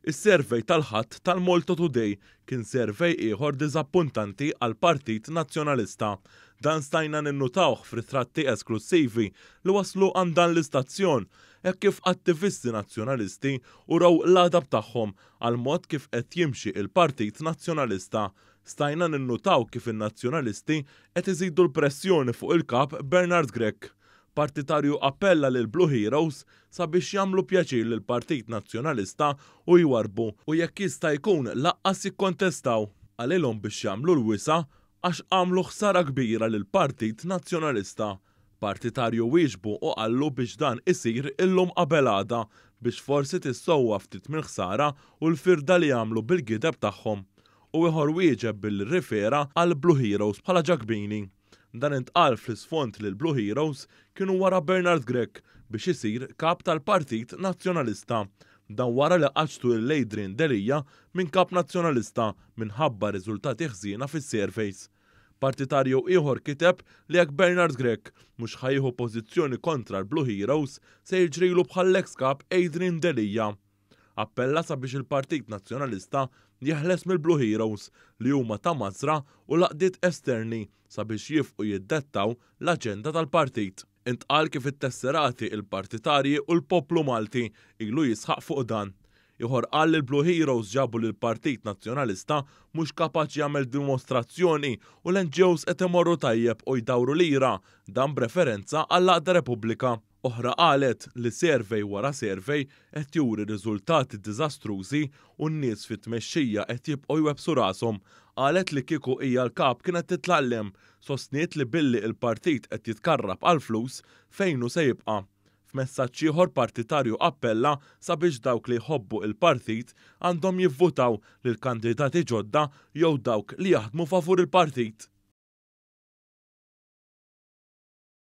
Is-servej tal-ħadd tal-Malta Today kien servej ieħor diżappuntanti għal Partit Nazzjonalista. Dan stajna ninnutawh f'ritratti esklusivi li waslu għand dan l-istazzjon, hekk kif attivisti nazzjonalisti uraw l-adab tagħhom għal mod kif qed jimxi il-Partit Nazzjonalista. Stajna ninnutaw kif in-nazzjonalisti qed iżidu l-pressjoni fuq il-kap Bernard Grech. Partitarju appella lil Blue Heroes sabiex jagħmlu pjaċir lil Partit Nazzjonalista u jwarbu u jekk jista' jkun laqqas jikkontestaw għalilhom biex jagħmlu l-wisa għax għamlu ħsara kbira lil Partit Nazzjonalista. Partitarju wieġbu u qallu biex dan isir illum qabel għada biex forsi tissowwa ftit mill-ħsara u l-firda li jagħmlu bil-gideb tagħhom. U ieħor wieġeb bil-rifera għal Blue Heroes bħala ġakbini. Dan intqal fl-isfond li l-Blue Heroes kienu wara Bernard Grech biex isir kap tal-Partit Nazzjonalista. Dan wara li qaċtu l-Adrian Delija minn kap nazzjonalista minħabba riżultati ħżiena fis-surveys. Partitarju ieħor kiteb li jekk Bernard Grech mhux ħajjieħu pożizzjoni kontra l-Blue Heroes se jiġrilu bħall-ex kap Adrian Delija. Appella sabiex il-Partit Nazzjonalista jeħles mill-Blue Heroes li huma ta' mażra u laqdiet esterni sabiex jifqu jiddettaw l-aġenda tal-partit. Intqal kif it-tesserati il-partitarji u l-poplu Malti ilu jisħaq fuq dan. Ieħor qal li l-Blue Heroes ġabu li l-Partit Nazzjonalista mhux kapaċi jagħmel dimostrazzjoni u l-NGOs qed imorru tajjeb u jdawru lira dan b'referenza għall-Għaqda Repubblika. Oħra qalet li servej wara servej qed juri riżultati diżastrużi u n-nies fit-tmexxija qed jibqgħu jwebsu rashom. Qalet li kieku hija l-kap kienet titlallem, sostniet li billi il-partit qed jitkarrab għal flus fejnu se jibqa'. F'messaġġ ieħor partitarju appella sabiex dawk li jħobbu il-partit għandhom jivvutaw lil kandidati ġodda jew dawk li jaħdmu favur il-partit.